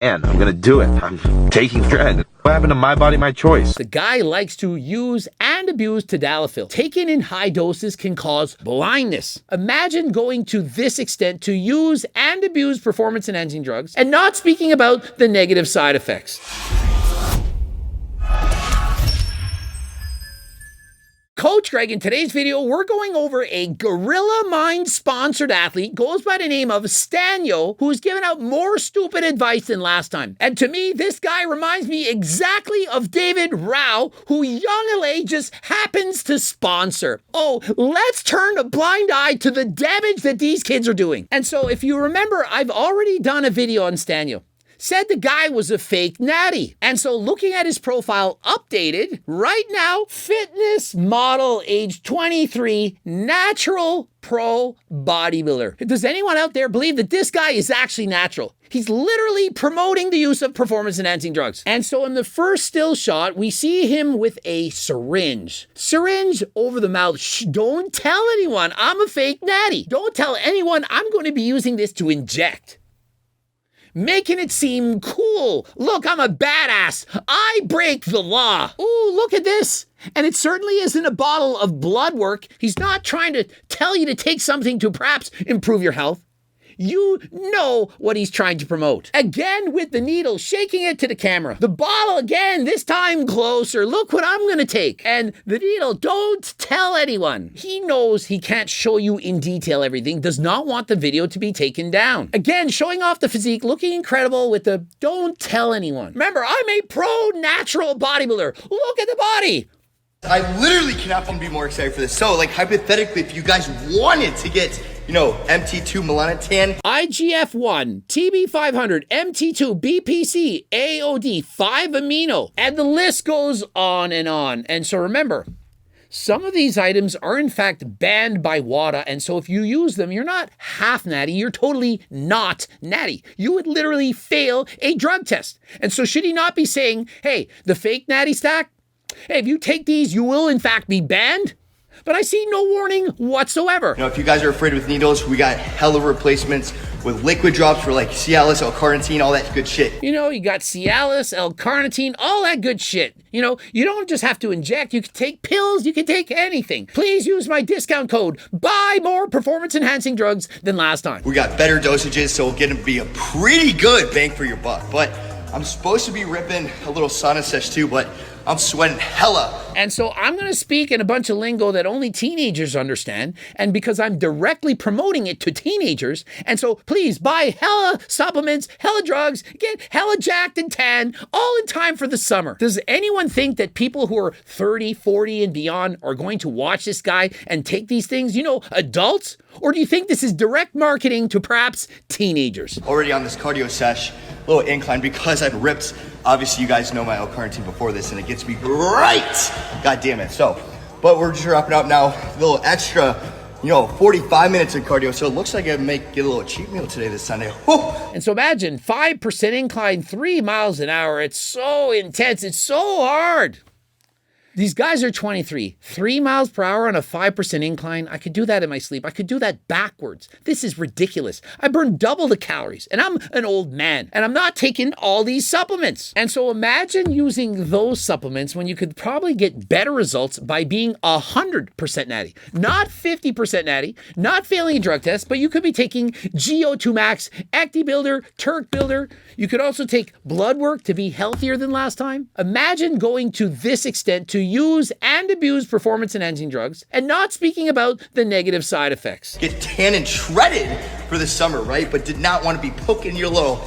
And I'm gonna do it. I'm taking trend. What happened to my body, my choice? The guy likes to use and abuse tadalafil. Taken in high doses can cause blindness. Imagine going to this extent to use and abuse performance-enhancing drugs and not speaking about the negative side effects. Coach Greg, in today's video, we're going over a Gorilla Mind sponsored athlete, goes by the name of Stanyo, who's given out more stupid advice than last time. And to me, this guy reminds me exactly of David Rao, who Young LA just happens to sponsor. Oh, let's turn a blind eye to the damage that these kids are doing. And so if you remember, I've already done a video on Stanyo. Said the guy was a fake natty. And so looking at his profile updated, right now, fitness model, age 23, natural pro bodybuilder. Does anyone out there believe that this guy is actually natural? He's literally promoting the use of performance-enhancing drugs. And so in the first still shot, we see him with a syringe. Syringe over the mouth. Shh, don't tell anyone I'm a fake natty. Don't tell anyone I'm going to be using this to inject. Making it seem cool. Look, I'm a badass. I break the law. Ooh, look at this. And it certainly isn't a bottle of blood work. He's not trying to tell you to take something to perhaps improve your health. You know what he's trying to promote. Again with the needle, shaking it to the camera. The bottle again, this time closer. Look what I'm gonna take. And the needle, don't tell anyone. He knows he can't show you in detail everything, does not want the video to be taken down. Again, showing off the physique, looking incredible with the don't tell anyone. Remember, I'm a pro-natural bodybuilder. Look at the body. I literally cannot be more excited for this. So, like, hypothetically, if you guys wanted to get, MT2 melanotan, IGF-1, TB500, MT2, BPC, AOD, 5-amino, and the list goes on. And so remember, some of these items are in fact banned by WADA, and so if you use them, you're not half natty, you're totally not natty. You would literally fail a drug test. And so should he not be saying, hey, the fake natty stack, hey, if you take these, you will in fact be banned? But I see no warning whatsoever. If you guys are afraid with needles, we got hella replacements with liquid drops for like Cialis, L-carnitine, all that good shit. You got Cialis, L-carnitine, all that good shit. You don't just have to inject. You can take pills. You can take anything. Please use my discount code. Buy more performance-enhancing drugs than last time. We got better dosages, so we're gonna be a pretty good bang for your buck. But I'm supposed to be ripping a little sauna sesh too, but I'm sweating hella. And so I'm going to speak in a bunch of lingo that only teenagers understand. And because I'm directly promoting it to teenagers. And so please buy hella supplements, hella drugs, get hella jacked and tan, all in time for the summer. Does anyone think that people who are 30, 40 and beyond are going to watch this guy and take these things, adults? Or do you think this is direct marketing to perhaps teenagers? Already on this cardio sesh, little incline because I've ripped. Obviously, you guys know my L-carnitine before this, and it gets me right. God damn it. So, but we're just wrapping up now. A little extra, 45 minutes of cardio. So it looks like I might get a little cheat meal today this Sunday. Woo! And so imagine 5% incline, 3 miles an hour. It's so intense. It's so hard. These guys are 23, 3 miles per hour on a 5% incline. I could do that in my sleep. I could do that backwards. This is ridiculous. I burn double the calories and I'm an old man and I'm not taking all these supplements. And so imagine using those supplements when you could probably get better results by being 100% natty, not 50% natty, not failing a drug test, but you could be taking GO2 Max, Acti Builder, Turk Builder. You could also take blood work to be healthier than last time. Imagine going to this extent to use and abuse performance-enhancing drugs and not speaking about the negative side effects. Get tan and shredded for the summer, right? But did not want to be poking your little,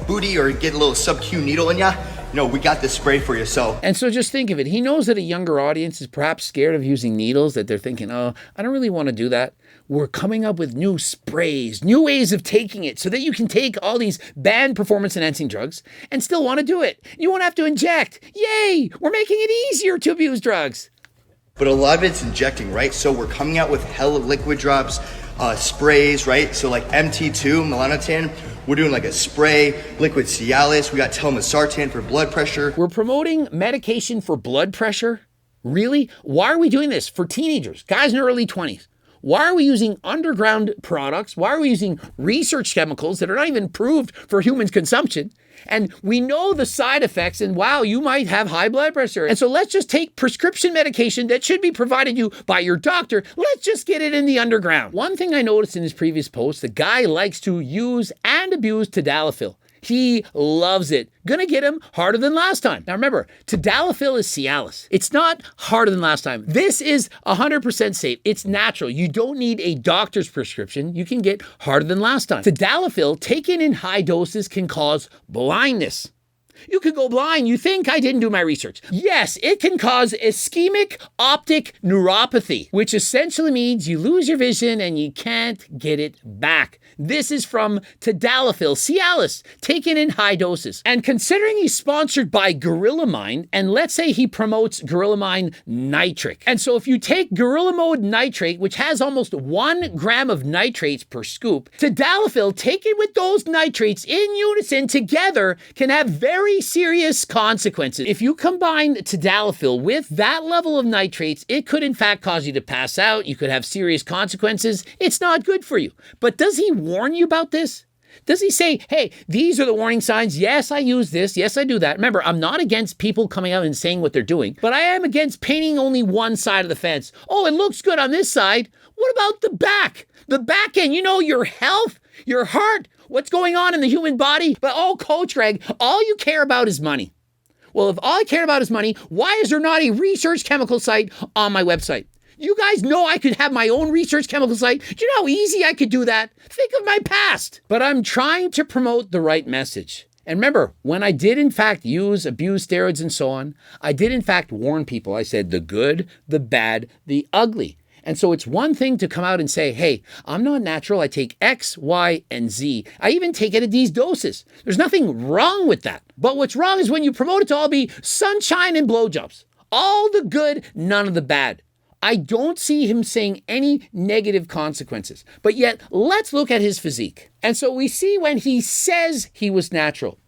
booty or get a little sub-Q needle in ya. We got this spray for you, so. And so just think of it. He knows that a younger audience is perhaps scared of using needles, that they're thinking, oh, I don't really want to do that. We're coming up with new sprays, new ways of taking it so that you can take all these banned performance-enhancing drugs and still want to do it. You won't have to inject. Yay! We're making it easier to abuse drugs. But a lot of it's injecting, right? So we're coming out with hella liquid drops, sprays, right? So like MT2, melanotan, we're doing like a spray, liquid Cialis. We got telmisartan for blood pressure. We're promoting medication for blood pressure? Really? Why are we doing this for teenagers, guys in their early 20s? Why are we using underground products? Why are we using research chemicals that are not even approved for human consumption? And we know the side effects, and wow, you might have high blood pressure. And so let's just take prescription medication that should be provided you by your doctor. Let's just get it in the underground. One thing I noticed in his previous post, the guy likes to use and abuse tadalafil. He loves it. Gonna get him harder than last time. Now remember, tadalafil is Cialis. It's not harder than last time. This is 100% safe. It's natural. You don't need a doctor's prescription. You can get harder than last time. Tadalafil, taken in high doses, can cause blindness. You could go blind. You think I didn't do my research. Yes, it can cause ischemic optic neuropathy, which essentially means you lose your vision and you can't get it back. This is from tadalafil, Cialis, taken in high doses. And considering he's sponsored by Gorilla Mind, and let's say he promotes Gorilla Mind nitric. And so if you take Gorilla Mode nitrate, which has almost 1 gram of nitrates per scoop, tadalafil taken with those nitrates in unison together can have very serious consequences. If you combine tadalafil with that level of nitrates, it could in fact cause you to pass out. You could have serious consequences. It's not good for you. But does he warn you about this? Does he say, hey, these are the warning signs. Yes, I use this. Yes, I do that. Remember, I'm not against people coming out and saying what they're doing, but I am against painting only one side of the fence. Oh, it looks good on this side. What about the back? The back end, you know, your health, your heart, what's going on in the human body. But oh, Coach Greg, all you care about is money. Well, if all I care about is money, why is there not a research chemical site on my website? You guys know I could have my own research chemical site. Do you know how easy I could do that? Think of my past. But I'm trying to promote the right message. And remember, when I did in fact abuse steroids and so on, I did in fact warn people. I said the good, the bad, the ugly. And so it's one thing to come out and say, hey, I'm not natural. I take X, Y, and Z. I even take it at these doses. There's nothing wrong with that. But what's wrong is when you promote it to all be sunshine and blowjobs. All the good, none of the bad. I don't see him saying any negative consequences. But yet, let's look at his physique. And so we see when he says he was natural.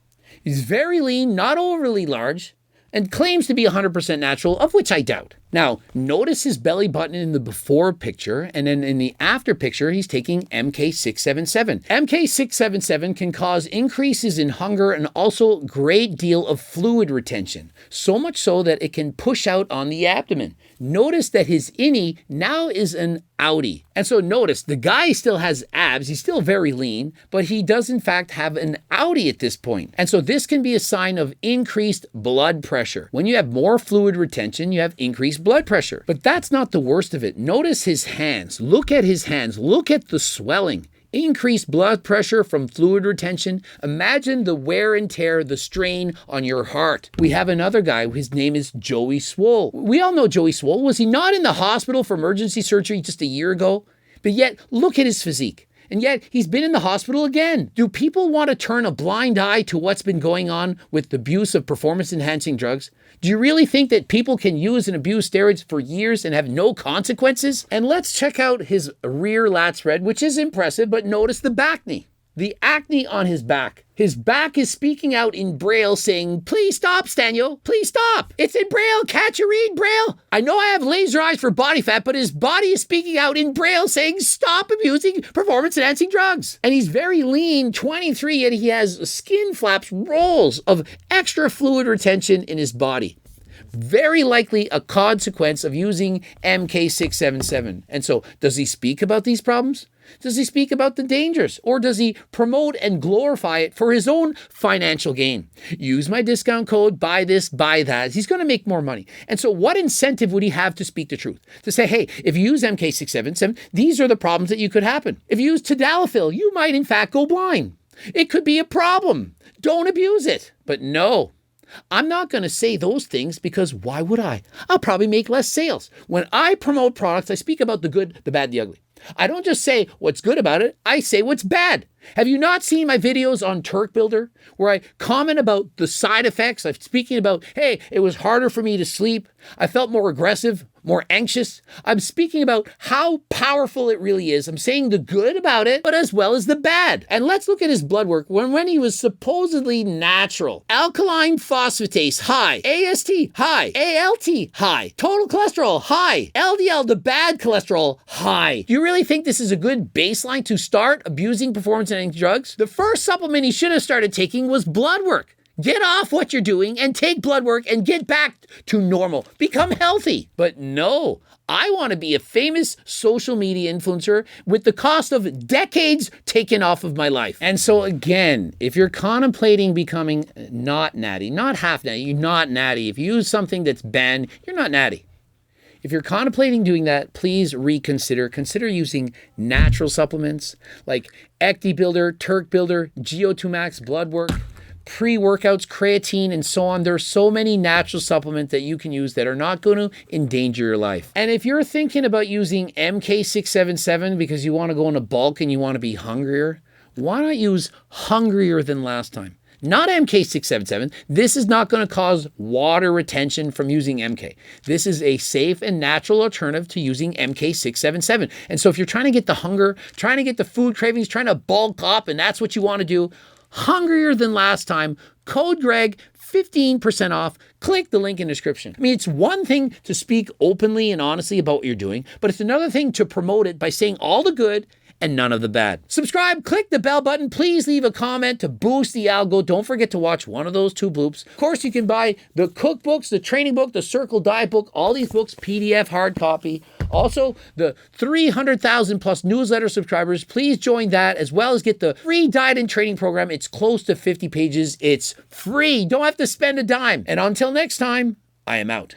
He's very lean, not overly large, and claims to be 100% natural, of which I doubt. Now, notice his belly button in the before picture, and then in the after picture, he's taking MK677. MK677 can cause increases in hunger and also a great deal of fluid retention, so much so that it can push out on the abdomen. Notice that his innie now is an outie. And so notice, the guy still has abs, he's still very lean, but he does in fact have an outie at this point. And so this can be a sign of increased blood pressure. When you have more fluid retention, you have increased blood pressure. But that's not the worst of it. Notice his hands. Look at his hands. Look at the swelling. Increased blood pressure from fluid retention. Imagine the wear and tear, the strain on your heart. We have another guy. His name is Joey Swoll. We all know Joey Swoll. Was he not in the hospital for emergency surgery just a year ago? But yet, look at his physique. And yet, he's been in the hospital again. Do people want to turn a blind eye to what's been going on with the abuse of performance-enhancing drugs? Do you really think that people can use and abuse steroids for years and have no consequences? And let's check out his rear lat spread, which is impressive, but notice the back knee. The acne on his back. His back is speaking out in Braille saying, please stop, Stanyo, please stop. It's in Braille, can't you read Braille? I know I have laser eyes for body fat, but his body is speaking out in Braille saying, stop abusing performance-enhancing drugs. And he's very lean, 23, yet he has skin flaps, rolls of extra fluid retention in his body. Very likely a consequence of using MK677. And so, does he speak about these problems? Does he speak about the dangers? Or does he promote and glorify it for his own financial gain? Use my discount code, buy this, buy that. He's going to make more money. And so what incentive would he have to speak the truth? To say, hey, if you use MK677, these are the problems that you could happen. If you use tadalafil, you might in fact go blind. It could be a problem. Don't abuse it. But no. I'm not going to say those things because why would I? I'll probably make less sales. When I promote products, I speak about the good, the bad, the ugly. I don't just say what's good about it, I say what's bad. Have you not seen my videos on Turk Builder where I comment about the side effects? I'm speaking about, hey, it was harder for me to sleep. I felt more aggressive, more anxious. I'm speaking about how powerful it really is. I'm saying the good about it, but as well as the bad. And let's look at his blood work when he was supposedly natural. Alkaline phosphatase, high. AST, high. ALT, high. Total cholesterol, high. LDL, the bad cholesterol, high. Do you really think this is a good baseline to start abusing performance experimenting drugs. The first supplement he should have started taking was blood work. Get off what you're doing and take blood work and get back to normal. Become healthy. But no, I want to be a famous social media influencer with the cost of decades taken off of my life. And so again, if you're contemplating becoming not natty, not half natty, you're not natty. If you use something that's banned, you're not natty. If you're contemplating doing that, please reconsider. Consider using natural supplements like Ecti Builder, Turk Builder, GO2 Max, Blood Work, pre-workouts, creatine, and so on. There's so many natural supplements that you can use that are not going to endanger your life. And if you're thinking about using MK677 because you want to go into bulk and you want to be hungrier, why not use hungrier than last time? Not MK677. This is not going to cause water retention from using MK. This is a safe and natural alternative to using MK677. And so if you're trying to get the hunger, trying to get the food cravings, trying to bulk up, and that's what you want to do, hungrier than last time, code Greg, 15% off. Click the link in the description. I mean, it's one thing to speak openly and honestly about what you're doing, but it's another thing to promote it by saying all the good and none of the bad. Subscribe, click the bell button. Please leave a comment to boost the algo. Don't forget to watch one of those 2 bloops. Of course, you can buy the cookbooks, the training book, the Circle Diet book, all these books, PDF, hard copy. Also, the 300,000 plus newsletter subscribers, please join that, as well as get the free diet and training program. It's close to 50 pages. It's free. Don't have to spend a dime. And until next time, I am out.